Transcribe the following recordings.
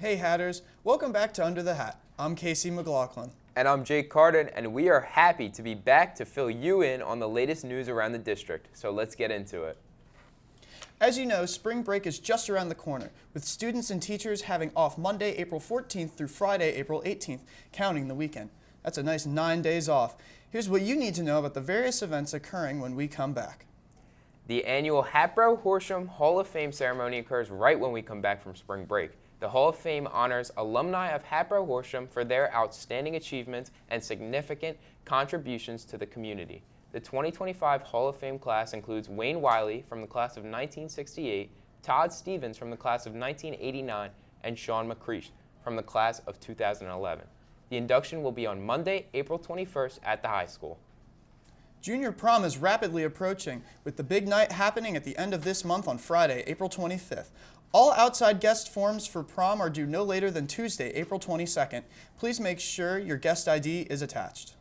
Hey Hatters, welcome back to Under the Hat. I'm Casey McLaughlin. And I'm Jake Carden, and we are happy to be back to fill you in on the latest news around the district. So let's get into it. As you know, spring break is just around the corner, with students and teachers having off Monday, April 14th through Friday, April 18th, counting the weekend. That's a nice 9 days off. Here's what you need to know about the various events occurring when we come back. The annual Hatboro-Horsham Hall of Fame ceremony occurs right when we come back from spring break. The Hall of Fame honors alumni of Hatboro-Horsham for their outstanding achievements and significant contributions to the community. The 2025 Hall of Fame class includes Wayne Wiley from the class of 1968, Todd Stevens from the class of 1989, and Sean McCreesh from the class of 2011. The induction will be on Monday, April 21st at the high school. Junior prom is rapidly approaching, with the big night happening at the end of this month on Friday, April 25th. All outside guest forms for prom are due no later than Tuesday, April 22nd. Please make sure your guest ID is attached.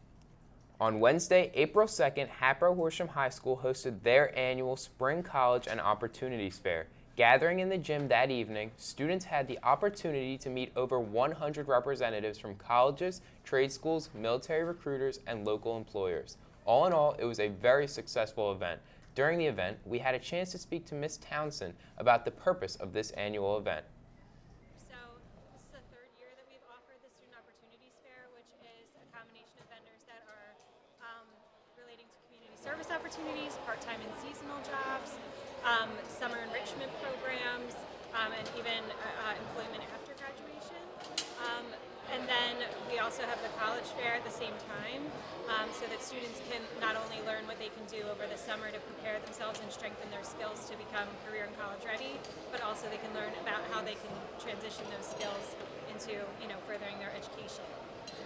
On Wednesday, April 2nd, Hatboro-Horsham High School hosted their annual Spring College and Opportunities Fair. Gathering in the gym that evening, students had the opportunity to meet over 100 representatives from colleges, trade schools, military recruiters, and local employers. All in all, it was a very successful event. During the event, we had a chance to speak to Ms. Townsend about the purpose of this annual event. So this is the third year that we've offered the Student Opportunities Fair, which is a combination of vendors that are relating to community service opportunities, part-time and seasonal jobs, summer enrichment programs, and even employment after graduation. And then we also have the college fair at the same time, so that students can not only learn what they can do over the summer to prepare themselves and strengthen their skills to become career and college ready, but also they can learn about how they can transition those skills into, furthering their education.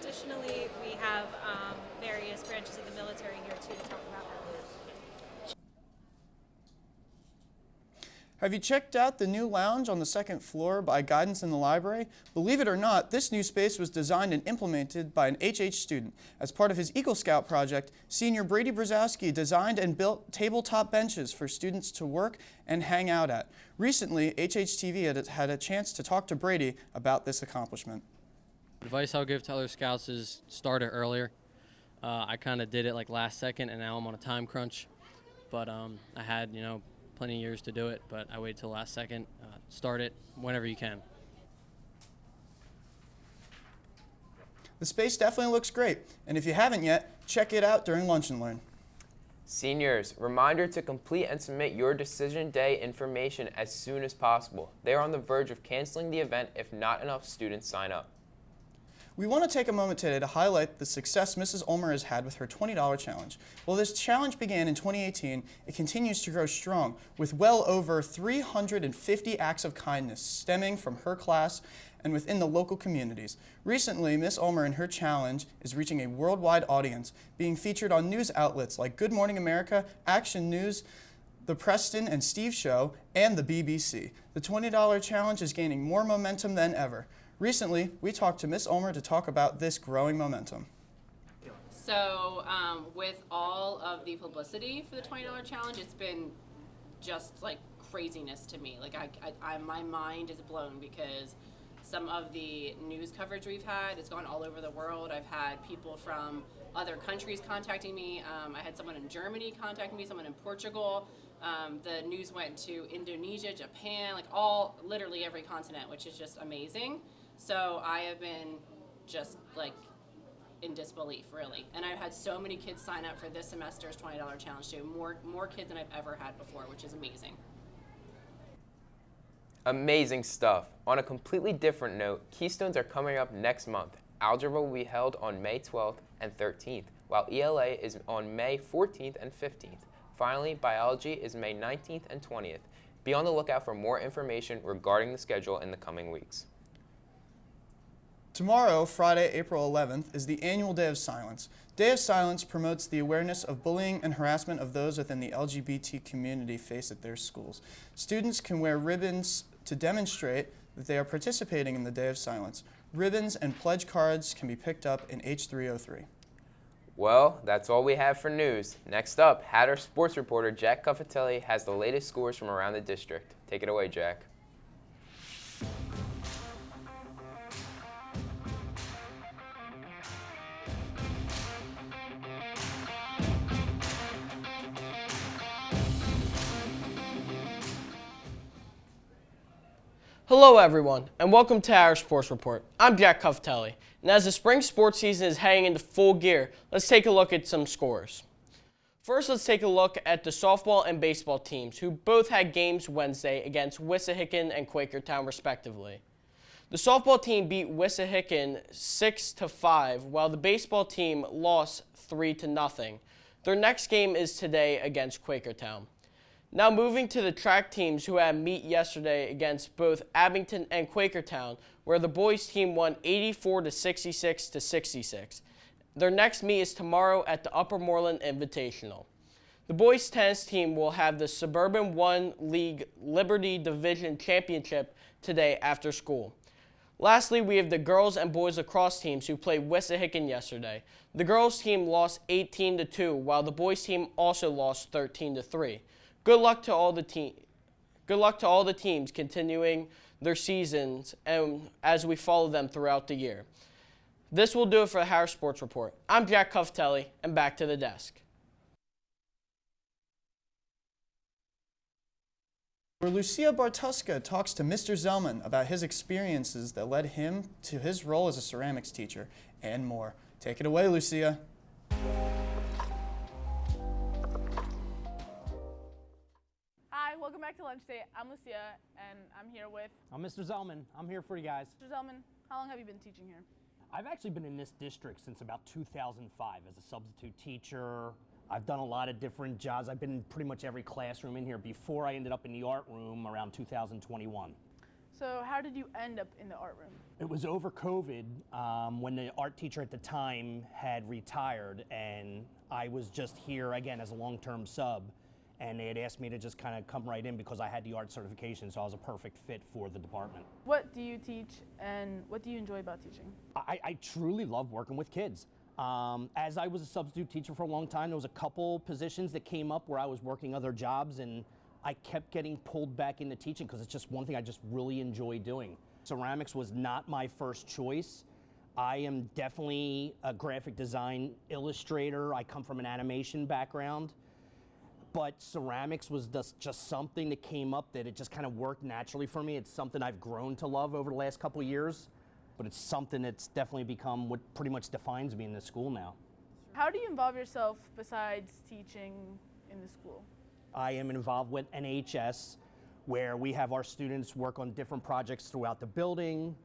Additionally, we have various branches of the military here too to talk about that. Have you checked out the new lounge on the second floor by Guidance in the Library? Believe it or not, this new space was designed and implemented by an HH student. As part of his Eagle Scout project, Senior Brady Brzezowski designed and built tabletop benches for students to work and hang out at. Recently, HHTV had a chance to talk to Brady about this accomplishment. Advice I'll give to other scouts is start it earlier. I kind of did it like last second, and now I'm on a time crunch. But I had, plenty of years to do it, but I waited till last second. Start it whenever you can. The space definitely looks great, and if you haven't yet, check it out during Lunch and Learn. Seniors, reminder to complete and submit your decision day information as soon as possible. They are on the verge of canceling the event if not enough students sign up. We want to take a moment today to highlight the success Mrs. Ulmer has had with her $20 challenge. While this challenge began in 2018, it continues to grow strong, with well over 350 acts of kindness stemming from her class and within the local communities. Recently, Ms. Ulmer and her challenge is reaching a worldwide audience, being featured on news outlets like Good Morning America, Action News, The Preston and Steve Show, and the BBC. The $20 challenge is gaining more momentum than ever. Recently, we talked to Ms. Ulmer to talk about this growing momentum. So with all of the publicity for the $20 challenge, it's been just like craziness to me. Like my mind is blown because some of the news coverage we've had, it's gone all over the world. I've had people from other countries contacting me. I had someone in Germany contacting me, someone in Portugal. The news went to Indonesia, Japan, literally every continent, which is just amazing. So I have been just in disbelief, really. And I've had so many kids sign up for this semester's $20 challenge too. More kids than I've ever had before, which is amazing. Amazing stuff. On a completely different note, Keystones are coming up next month. Algebra will be held on May 12th and 13th, while ELA is on May 14th and 15th. Finally, Biology is May 19th and 20th. Be on the lookout for more information regarding the schedule in the coming weeks. Tomorrow, Friday, April 11th, is the annual Day of Silence. Day of Silence promotes the awareness of bullying and harassment of those within the LGBT community face at their schools. Students can wear ribbons to demonstrate that they are participating in the Day of Silence. Ribbons and pledge cards can be picked up in H303. Well, that's all we have for news. Next up, Hatter sports reporter Jack Cuffatelli has the latest scores from around the district. Take it away, Jack. Hello everyone, and welcome to our Sports Report. I'm Jack Cuffelli, and as the spring sports season is heading into full gear, let's take a look at some scores. First, let's take a look at the softball and baseball teams, who both had games Wednesday against Wissahickon and Quakertown respectively. The softball team beat Wissahickon 6-5, while the baseball team lost 3-0. Their next game is today against Quakertown. Now moving to the track teams who had meet yesterday against both Abington and Quakertown, where the boys team won 84-66 Their next meet is tomorrow at the Upper Moreland Invitational. The boys tennis team will have the Suburban 1 League Liberty Division Championship today after school. Lastly, we have the girls and boys lacrosse teams who played Wissahickon yesterday. The girls team lost 18-2, while the boys team also lost 13-3. Good luck to all the teams continuing their seasons and as we follow them throughout the year. This will do it for the Harris Sports Report. I'm Jack Cuffelli, and back to the desk. Where Lucia Bartuska talks to Mr. Zellman about his experiences that led him to his role as a ceramics teacher and more. Take it away, Lucia. Hi, welcome back to Lunch Date. I'm Lucia, and I'm here with I'm Mr. Zellman. I'm here for you guys. Mr. Zellman. How long have you been teaching here? I've actually been in this district since about 2005 as a substitute teacher. I've done a lot of different jobs. I've been in pretty much every classroom in here before I ended up in the art room around 2021. So how did you end up in the art room? It was over COVID when the art teacher at the time had retired, and I was just here again as a long-term sub. And they had asked me to just kind of come right in because I had the art certification, so I was a perfect fit for the department. What do you teach, and what do you enjoy about teaching? I truly love working with kids. As I was a substitute teacher for a long time, there was a couple positions that came up where I was working other jobs, and I kept getting pulled back into teaching because it's just one thing I just really enjoy doing. Ceramics was not my first choice. I am definitely a graphic design illustrator. I come from an animation background. But ceramics was just something that came up that it just kind of worked naturally for me. It's something I've grown to love over the last couple of years, but it's something that's definitely become what pretty much defines me in this school now. How do you involve yourself besides teaching in the school? I am involved with NHS, where we have our students work on different projects throughout the building.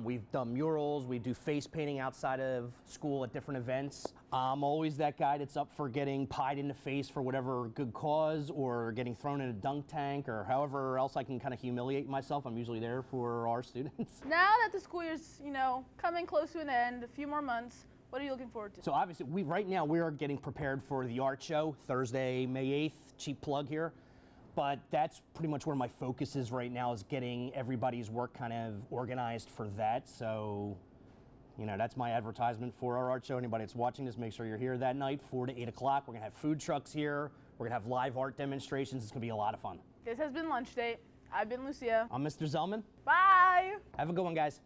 We've done murals, we do face painting outside of school at different events. I'm always that guy that's up for getting pied in the face for whatever good cause, or getting thrown in a dunk tank, or however else I can kind of humiliate myself. I'm usually there for our students. Now that the school year's, coming close to an end, a few more months, what are you looking forward to? So obviously, right now we are getting prepared for the art show, Thursday, May 8th, cheap plug here. But that's pretty much where my focus is right now, is getting everybody's work kind of organized for that. So, that's my advertisement for our art show. Anybody that's watching this, make sure you're here that night, 4 to 8 o'clock. We're gonna have food trucks here. We're gonna have live art demonstrations. It's gonna be a lot of fun. This has been Lunch Date. I've been Lucia. I'm Mr. Zellman. Bye! Have a good one, guys.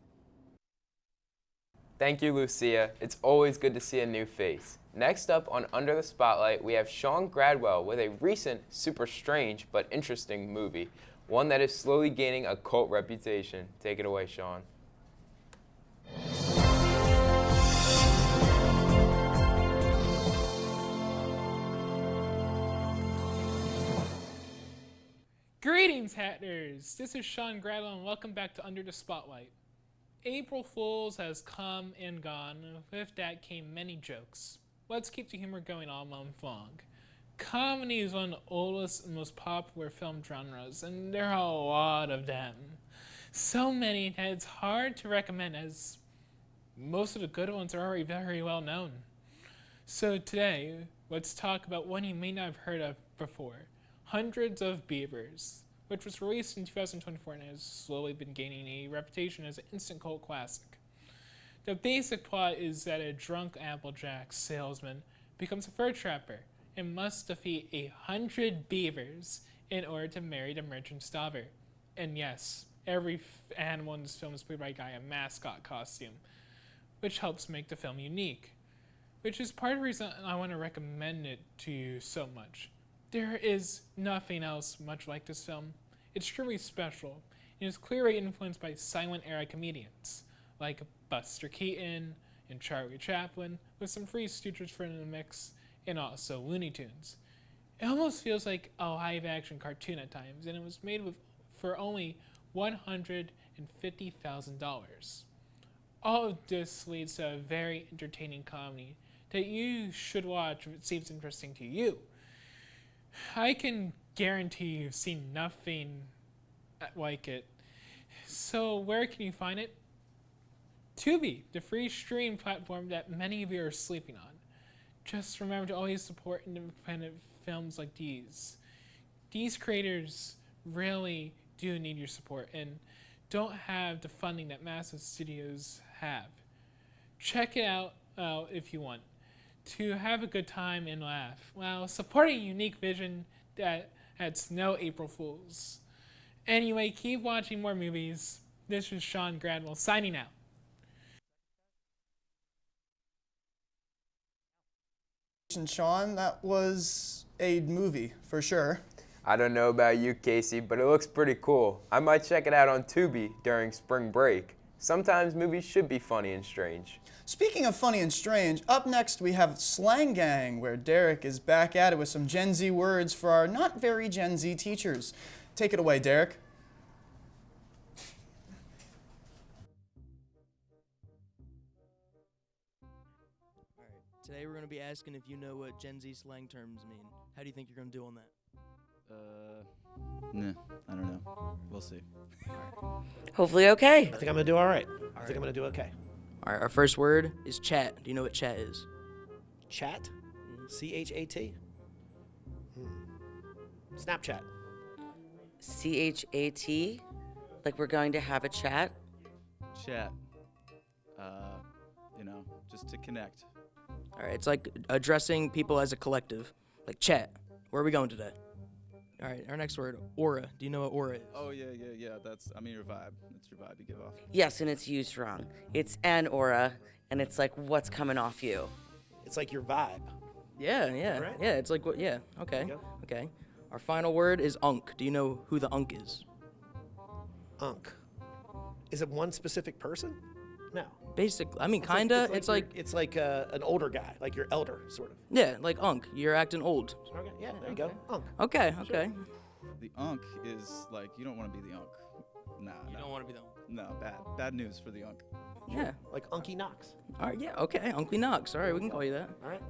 Thank you, Lucia. It's always good to see a new face. Next up on Under the Spotlight, we have Sean Gradwell with a recent, super strange, but interesting movie. One that is slowly gaining a cult reputation. Take it away, Sean. Greetings, Hatters! This is Sean Gradwell, and welcome back to Under the Spotlight. April Fools has come and gone, and with that came many jokes. Let's keep the humor going all month long. Comedy is one of the oldest and most popular film genres, and there are a lot of them. So many that it's hard to recommend, as most of the good ones are already very well known. So today, let's talk about one you may not have heard of before, Hundreds of Beavers, which was released in 2024 and has slowly been gaining a reputation as an instant cult classic. The basic plot is that a drunk Applejack salesman becomes a fur trapper and must defeat 100 beavers in order to marry the merchant's daughter. And yes, every animal in this film is played by a guy in a mascot costume, which helps make the film unique, which is part of the reason I want to recommend it to you so much. There is nothing else much like this film. It's truly special, and is clearly influenced by silent-era comedians like Buster Keaton and Charlie Chaplin, with some Three Stooges thrown in the mix, and also Looney Tunes. It almost feels like a live-action cartoon at times, and it was made for only $150,000. All of this leads to a very entertaining comedy that you should watch if it seems interesting to you. I can guarantee you've seen nothing like it. So where can you find it? Tubi, the free stream platform that many of you are sleeping on. Just remember to always support independent films like these. These creators really do need your support and don't have the funding that massive studios have. Check it out if you want to have a good time and laugh while supporting a unique vision that has no April Fools. Anyway, keep watching more movies. This is Sean Gradwell signing out. Sean, that was a movie for sure. I don't know about you, Casey, but it looks pretty cool. I might check it out on Tubi during spring break. Sometimes movies should be funny and strange. Speaking of funny and strange, up next we have Slang Gang, where Derek is back at it with some Gen Z words for our not very Gen Z teachers. Take it away, Derek. Today we're going to be asking if you know what Gen Z slang terms mean. How do you think you're going to do on that? Nah, I don't know. We'll see. Hopefully okay. I think I'm going to do all right. I think I'm going to do okay. All right, our first word is chat. Do you know what chat is? Chat? C-H-A-T? Snapchat. C-H-A-T? Like we're going to have a chat? Chat. Just to connect. All right, it's like addressing people as a collective. Like chat. Where are we going today? All right, our next word, aura. Do you know what aura is? Oh, yeah. That's your vibe. That's your vibe you give off. Yes, and it's used wrong. It's an aura, and it's like what's coming off you. It's like your vibe. Yeah. Right? Yeah, it's like what, yeah, okay. Okay. Our final word is unk. Do you know who the unk is? Unk. Is it one specific person? No. Basically, I mean, kinda. It's like an older guy, like your elder, sort of. Yeah, like unk. You're acting old. Okay, yeah, there you go. Unk. Okay. The unk is like, you don't want to be the unk. Nah. You don't want to be the unk. No, bad news for the unk. Yeah. Like Unky Knox. All right, yeah, okay. Unky Knox. All right, we can call you that. All right.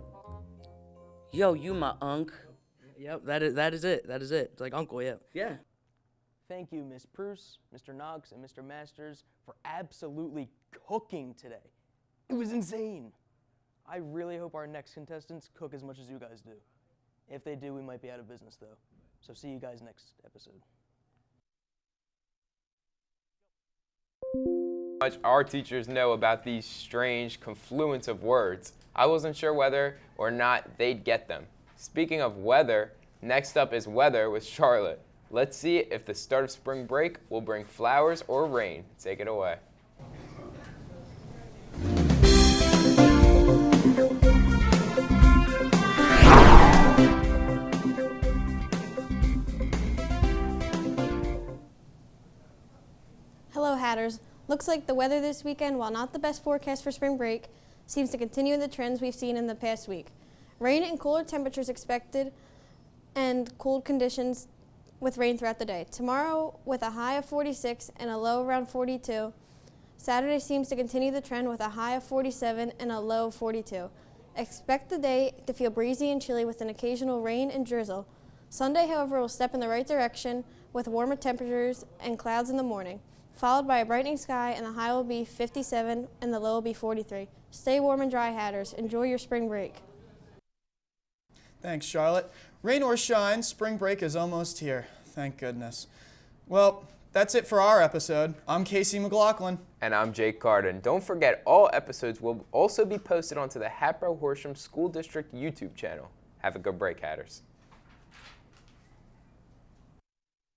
Yo, you my unk. Yep, that is it. It's like uncle, yeah. Yeah. Thank you, Miss Bruce, Mr. Knox, and Mr. Masters for absolutely cooking today. It was insane. I really hope our next contestants cook as much as you guys do. If they do, we might be out of business, though. So see you guys next episode. Much our teachers know about these strange confluence of words. I wasn't sure whether or not they'd get them. Speaking of weather, next up is weather with Charlotte. Let's see if the start of spring break will bring flowers or rain. Take it away. Hello, Hatters. Looks like the weather this weekend, while not the best forecast for spring break, seems to continue the trends we've seen in the past week. Rain and cooler temperatures expected and cold conditions with rain throughout the day. Tomorrow with a high of 46 and a low around 42. Saturday seems to continue the trend with a high of 47 and a low of 42. Expect the day to feel breezy and chilly with an occasional rain and drizzle. Sunday, however, will step in the right direction with warmer temperatures and clouds in the morning, followed by a brightening sky, and the high will be 57 and the low will be 43. Stay warm and dry, Hatters. Enjoy your spring break. Thanks, Charlotte. Rain or shine, spring break is almost here. Thank goodness. Well, that's it for our episode. I'm Casey McLaughlin. And I'm Jake Carden. Don't forget, all episodes will also be posted onto the Hatboro-Horsham School District YouTube channel. Have a good break, Hatters.